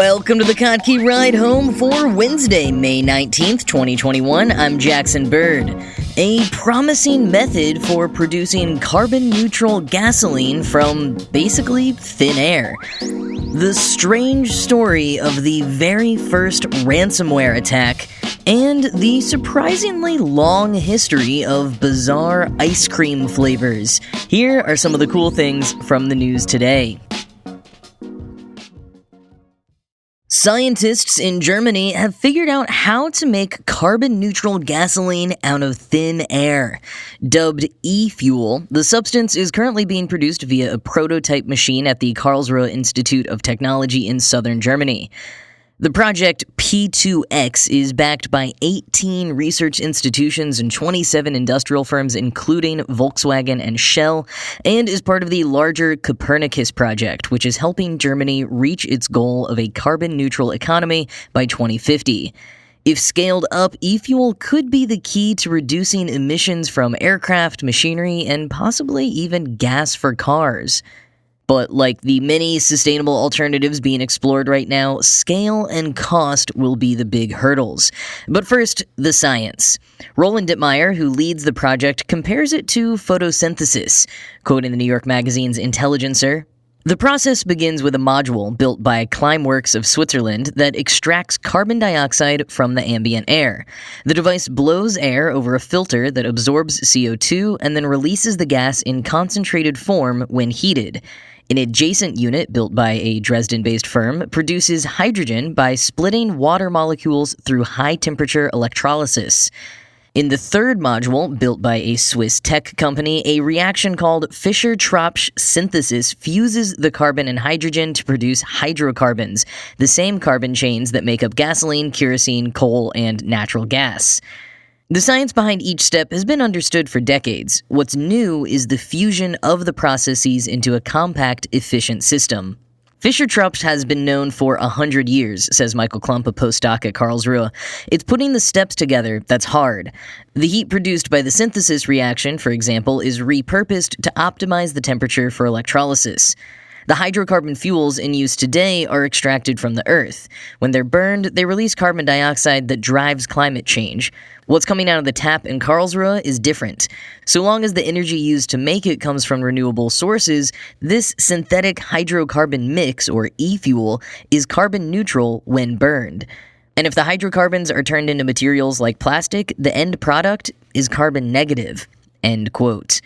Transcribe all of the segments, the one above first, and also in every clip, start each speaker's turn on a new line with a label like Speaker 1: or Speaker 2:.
Speaker 1: Welcome to the Kottke Ride Home for Wednesday, May 19th, 2021. I'm Jackson Bird. A promising method for producing carbon-neutral gasoline from basically thin air. The strange story of the very first ransomware attack, and the surprisingly long history of bizarre ice cream flavors. Here are some of the cool things from the news today. Scientists in Germany have figured out how to make carbon-neutral gasoline out of thin air. Dubbed e-fuel, the substance is currently being produced via a prototype machine at the Karlsruhe Institute of Technology in southern Germany. The project P2X is backed by 18 research institutions and 27 industrial firms, including Volkswagen and Shell, and is part of the larger Copernicus project, which is helping Germany reach its goal of a carbon-neutral economy by 2050. If scaled up, e-fuel could be the key to reducing emissions from aircraft, machinery, and possibly even gas for cars. But like the many sustainable alternatives being explored right now, scale and cost will be the big hurdles. But first, the science. Roland Dittmeyer, who leads the project, compares it to photosynthesis. Quoting the New York Magazine's Intelligencer, "The process begins with a module built by Climeworks of Switzerland that extracts carbon dioxide from the ambient air. The device blows air over a filter that absorbs CO2 and then releases the gas in concentrated form when heated. An adjacent unit built by a Dresden-based firm produces hydrogen by splitting water molecules through high-temperature electrolysis. In the third module, built by a Swiss tech company, a reaction called Fischer-Tropsch synthesis fuses the carbon and hydrogen to produce hydrocarbons, the same carbon chains that make up gasoline, kerosene, coal, and natural gas. The science behind each step has been understood for decades. What's new is the fusion of the processes into a compact, efficient system. Fischer-Tropsch has been known for 100 years, says Michael Klump, a postdoc at Karlsruhe. It's putting the steps together that's hard. The heat produced by the synthesis reaction, for example, is repurposed to optimize the temperature for electrolysis. The hydrocarbon fuels in use today are extracted from the earth. When they're burned, they release carbon dioxide that drives climate change. What's coming out of the tap in Karlsruhe is different. So long as the energy used to make it comes from renewable sources, this synthetic hydrocarbon mix, or e-fuel, is carbon neutral when burned. And if the hydrocarbons are turned into materials like plastic, the end product is carbon negative." End quote.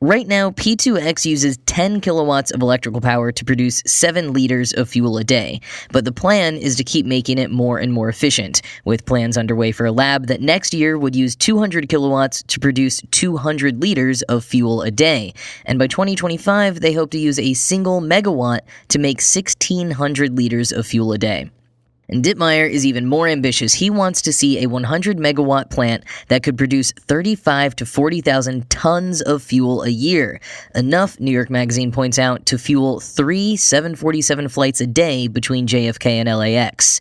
Speaker 1: Right now, P2X uses 10 kilowatts of electrical power to produce 7 liters of fuel a day, but the plan is to keep making it more and more efficient, with plans underway for a lab that next year would use 200 kilowatts to produce 200 liters of fuel a day, and by 2025, they hope to use a single megawatt to make 1,600 liters of fuel a day. And Dittmeyer is even more ambitious. He wants to see a 100-megawatt plant that could produce 35 to 40,000 tons of fuel a year. Enough, New York Magazine points out, to fuel 3 747 flights a day between JFK and LAX.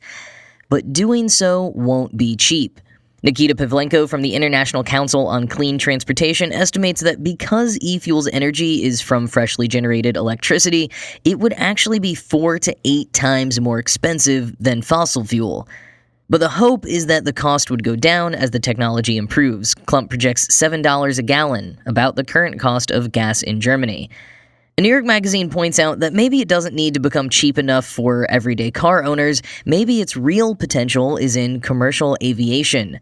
Speaker 1: But doing so won't be cheap. Nikita Pavlenko from the International Council on Clean Transportation estimates that because e-fuel's energy is from freshly generated electricity, it would actually be 4 to 8 times more expensive than fossil fuel. But the hope is that the cost would go down as the technology improves. Klump projects $7 a gallon, about the current cost of gas in Germany. A New York Magazine points out that maybe it doesn't need to become cheap enough for everyday car owners. Maybe its real potential is in commercial aviation.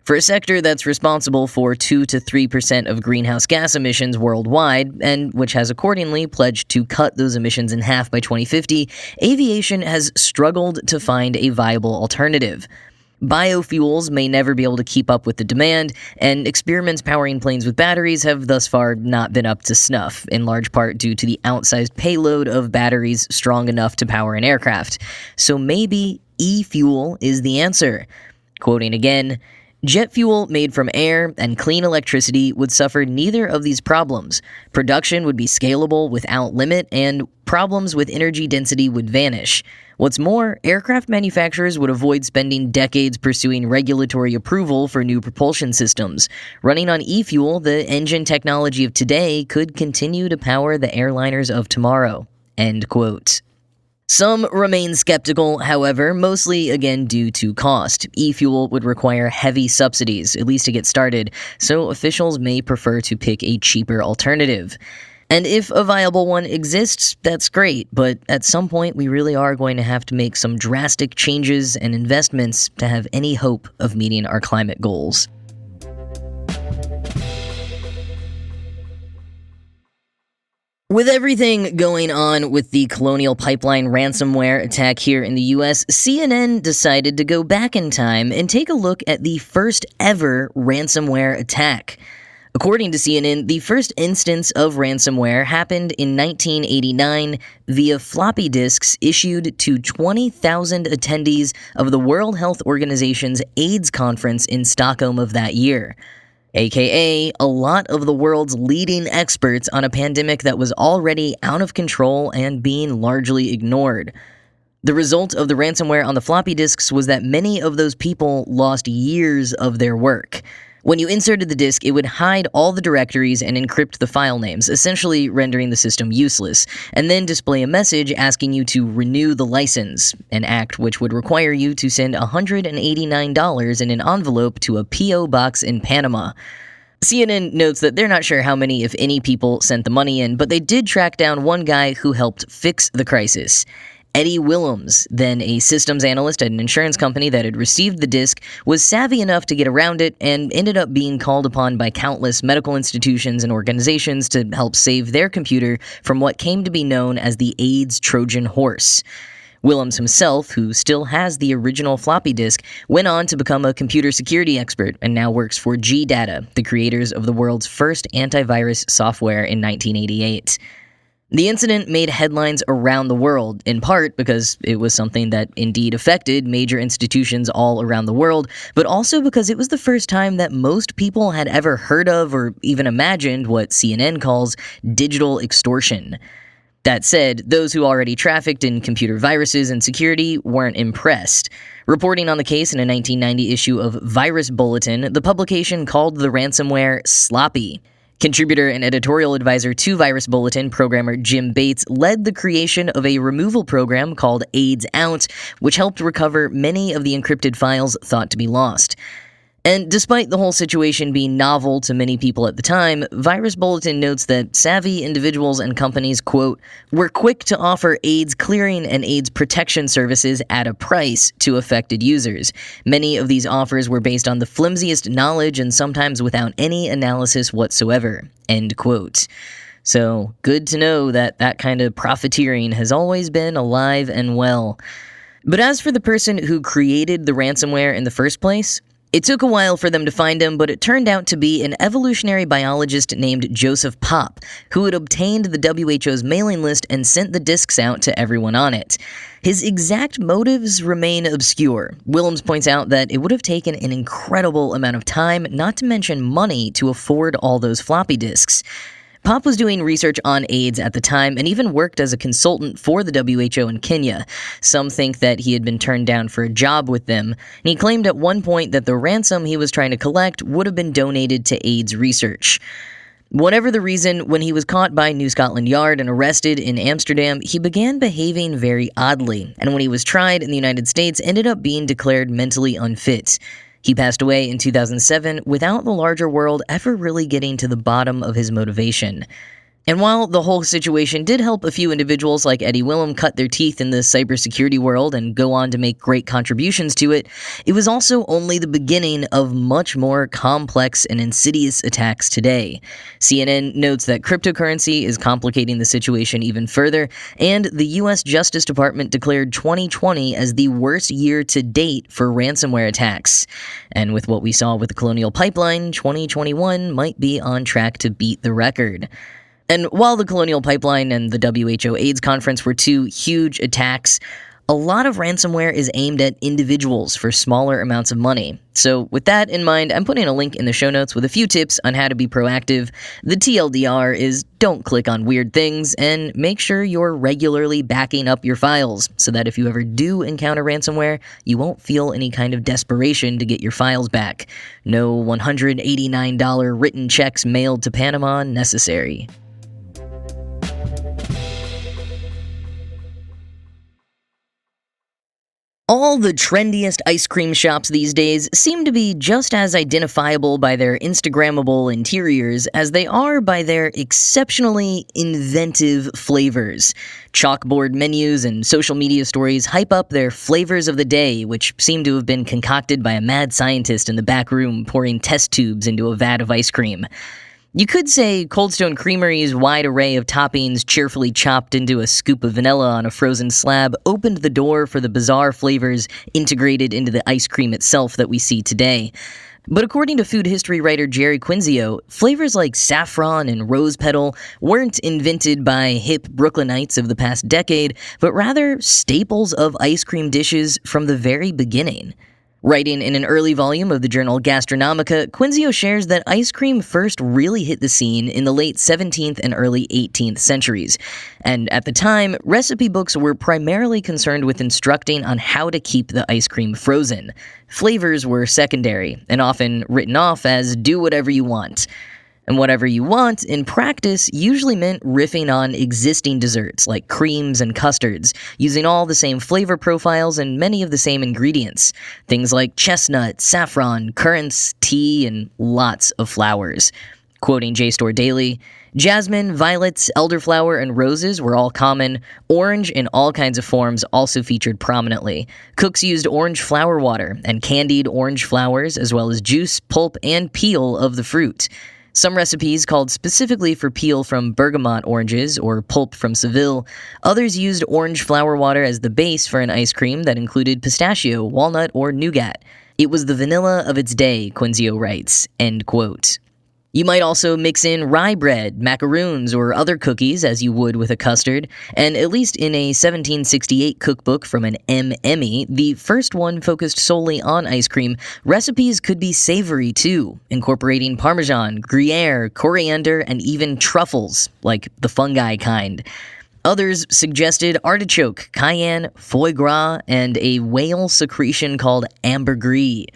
Speaker 1: For a sector that's responsible for 2 to 3% of greenhouse gas emissions worldwide, and which has accordingly pledged to cut those emissions in half by 2050, aviation has struggled to find a viable alternative. Biofuels may never be able to keep up with the demand, and experiments powering planes with batteries have thus far not been up to snuff, in large part due to the outsized payload of batteries strong enough to power an aircraft. So maybe e-fuel is the answer. Quoting again, "Jet fuel made from air and clean electricity would suffer neither of these problems. Production would be scalable without limit, and problems with energy density would vanish. What's more, aircraft manufacturers would avoid spending decades pursuing regulatory approval for new propulsion systems. Running on e-fuel, the engine technology of today could continue to power the airliners of tomorrow." End quote. Some remain skeptical, however, mostly again due to cost. E-fuel would require heavy subsidies, at least to get started, so officials may prefer to pick a cheaper alternative. And if a viable one exists, that's great, but at some point we really are going to have to make some drastic changes and investments to have any hope of meeting our climate goals. With everything going on with the Colonial Pipeline ransomware attack here in the US, CNN decided to go back in time and take a look at the first ever ransomware attack. According to CNN, the first instance of ransomware happened in 1989 via floppy disks issued to 20,000 attendees of the World Health Organization's AIDS conference in Stockholm of that year. AKA, a lot of the world's leading experts on a pandemic that was already out of control and being largely ignored. The result of the ransomware on the floppy disks was that many of those people lost years of their work. When you inserted the disk, it would hide all the directories and encrypt the file names, essentially rendering the system useless, and then display a message asking you to renew the license, an act which would require you to send $189 in an envelope to a P.O. box in Panama. CNN notes that they're not sure how many, if any, people sent the money in, but they did track down one guy who helped fix the crisis. Eddie Willems, then a systems analyst at an insurance company that had received the disk, was savvy enough to get around it and ended up being called upon by countless medical institutions and organizations to help save their computer from what came to be known as the AIDS Trojan horse. Willems himself, who still has the original floppy disk, went on to become a computer security expert and now works for G-Data, the creators of the world's first antivirus software in 1988. The incident made headlines around the world, in part because it was something that indeed affected major institutions all around the world, but also because it was the first time that most people had ever heard of or even imagined what CNN calls digital extortion. That said, those who already trafficked in computer viruses and security weren't impressed. Reporting on the case in a 1990 issue of Virus Bulletin, the publication called the ransomware sloppy. Contributor and editorial advisor to Virus Bulletin, programmer Jim Bates, led the creation of a removal program called AIDS Out, which helped recover many of the encrypted files thought to be lost. And despite the whole situation being novel to many people at the time, Virus Bulletin notes that savvy individuals and companies, quote, were quick to offer AIDS clearing and AIDS protection services at a price to affected users. Many of these offers were based on the flimsiest knowledge and sometimes without any analysis whatsoever, end quote. So, good to know that that kind of profiteering has always been alive and well. But as for the person who created the ransomware in the first place, it took a while for them to find him, but it turned out to be an evolutionary biologist named Joseph Popp, who had obtained the WHO's mailing list and sent the disks out to everyone on it. His exact motives remain obscure. Willems points out that it would have taken an incredible amount of time, not to mention money, to afford all those floppy disks. Popp was doing research on AIDS at the time and even worked as a consultant for the WHO in Kenya. Some think that he had been turned down for a job with them, and he claimed at one point that the ransom he was trying to collect would have been donated to AIDS research. Whatever the reason, when he was caught by New Scotland Yard and arrested in Amsterdam, he began behaving very oddly, and when he was tried in the United States, ended up being declared mentally unfit. He passed away in 2007 without the larger world ever really getting to the bottom of his motivation. And while the whole situation did help a few individuals like Eddie Willem cut their teeth in the cybersecurity world and go on to make great contributions to it, it was also only the beginning of much more complex and insidious attacks today. CNN notes that cryptocurrency is complicating the situation even further, and the U.S. Justice Department declared 2020 as the worst year to date for ransomware attacks. And with what we saw with the Colonial Pipeline, 2021 might be on track to beat the record. And while the Colonial Pipeline and the WHO AIDS conference were two huge attacks, a lot of ransomware is aimed at individuals for smaller amounts of money. So with that in mind, I'm putting a link in the show notes with a few tips on how to be proactive. The TLDR is don't click on weird things, and make sure you're regularly backing up your files so that if you ever do encounter ransomware, you won't feel any kind of desperation to get your files back. No $189 written checks mailed to Panama necessary. All the trendiest ice cream shops these days seem to be just as identifiable by their Instagrammable interiors as they are by their exceptionally inventive flavors. Chalkboard menus and social media stories hype up their flavors of the day, which seem to have been concocted by a mad scientist in the back room pouring test tubes into a vat of ice cream. You could say Cold Stone Creamery's wide array of toppings cheerfully chopped into a scoop of vanilla on a frozen slab opened the door for the bizarre flavors integrated into the ice cream itself that we see today. But according to food history writer Jerry Quinzio, flavors like saffron and rose petal weren't invented by hip Brooklynites of the past decade, but rather staples of ice cream dishes from the very beginning. Writing in an early volume of the journal Gastronomica, Quinzio shares that ice cream first really hit the scene in the late 17th and early 18th centuries. And at the time, recipe books were primarily concerned with instructing on how to keep the ice cream frozen. Flavors were secondary, and often written off as do whatever you want. And whatever you want, in practice, usually meant riffing on existing desserts like creams and custards, using all the same flavor profiles and many of the same ingredients. Things like chestnut, saffron, currants, tea, and lots of flowers. Quoting JSTOR Daily, jasmine, violets, elderflower, and roses were all common. Orange in all kinds of forms also featured prominently. Cooks used orange flower water and candied orange flowers, as well as juice, pulp, and peel of the fruit. Some recipes called specifically for peel from bergamot oranges or pulp from Seville. Others used orange flower water as the base for an ice cream that included pistachio, walnut, or nougat. It was the vanilla of its day, Quinzio writes, end quote. You might also mix in rye bread, macaroons, or other cookies as you would with a custard, and at least in a 1768 cookbook from an M. Emmy, the first one focused solely on ice cream, recipes could be savory too, incorporating Parmesan, Gruyere, coriander, and even truffles, like the fungi kind. Others suggested artichoke, cayenne, foie gras, and a whale secretion called ambergris.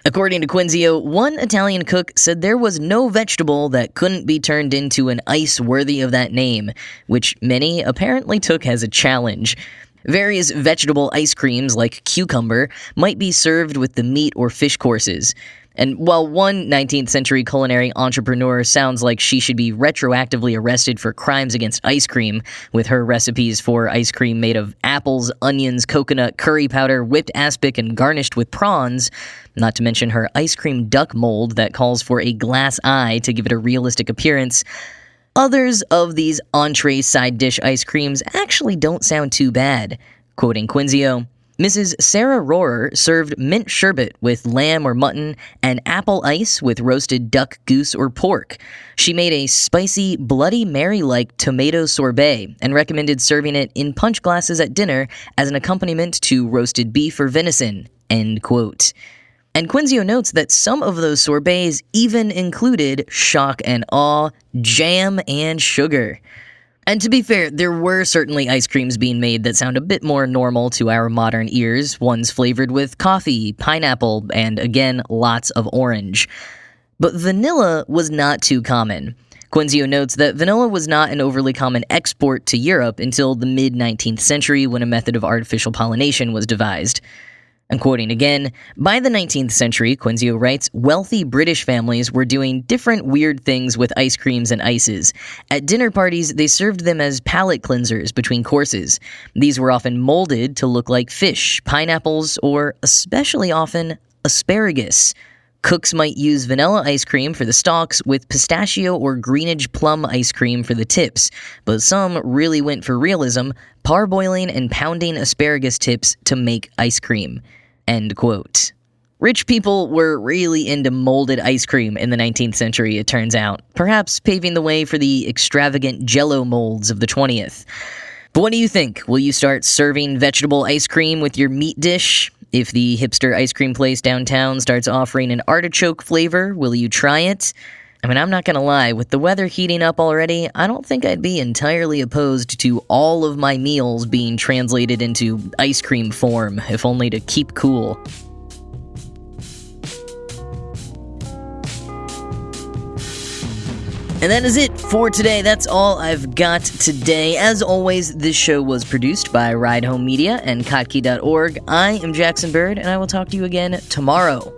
Speaker 1: According to Quinzio, one Italian cook said there was no vegetable that couldn't be turned into an ice worthy of that name, which many apparently took as a challenge. Various vegetable ice creams, like cucumber, might be served with the meat or fish courses. And while one 19th century culinary entrepreneur sounds like she should be retroactively arrested for crimes against ice cream, with her recipes for ice cream made of apples, onions, coconut, curry powder, whipped aspic, and garnished with prawns, not to mention her ice cream duck mold that calls for a glass eye to give it a realistic appearance, others of these entree side dish ice creams actually don't sound too bad. Quoting Quinzio, Mrs. Sarah Rohrer served mint sherbet with lamb or mutton and apple ice with roasted duck, goose, or pork. She made a spicy, Bloody Mary-like tomato sorbet and recommended serving it in punch glasses at dinner as an accompaniment to roasted beef or venison, end quote. And Quinzio notes that some of those sorbets even included, shock and awe, jam and sugar. And to be fair, there were certainly ice creams being made that sound a bit more normal to our modern ears, ones flavored with coffee, pineapple, and again, lots of orange. But vanilla was not too common. Quinzio notes that vanilla was not an overly common export to Europe until the mid-19th century when a method of artificial pollination was devised. I'm quoting again, by the 19th century, Quinzio writes, wealthy British families were doing different weird things with ice creams and ices. At dinner parties, they served them as palate cleansers between courses. These were often molded to look like fish, pineapples, or especially often, asparagus. Cooks might use vanilla ice cream for the stalks with pistachio or Greenwich plum ice cream for the tips, but some really went for realism, parboiling and pounding asparagus tips to make ice cream. End quote. Rich people were really into molded ice cream in the 19th century, it turns out, perhaps paving the way for the extravagant Jell-O molds of the 20th. But what do you think? Will you start serving vegetable ice cream with your meat dish? If the hipster ice cream place downtown starts offering an artichoke flavor, will you try it? I mean, I'm not gonna lie, with the weather heating up already, I don't think I'd be entirely opposed to all of my meals being translated into ice cream form, if only to keep cool. And that is it for today. That's all I've got today. As always, this show was produced by Ride Home Media and Kottke.org. I am Jackson Bird, and I will talk to you again tomorrow.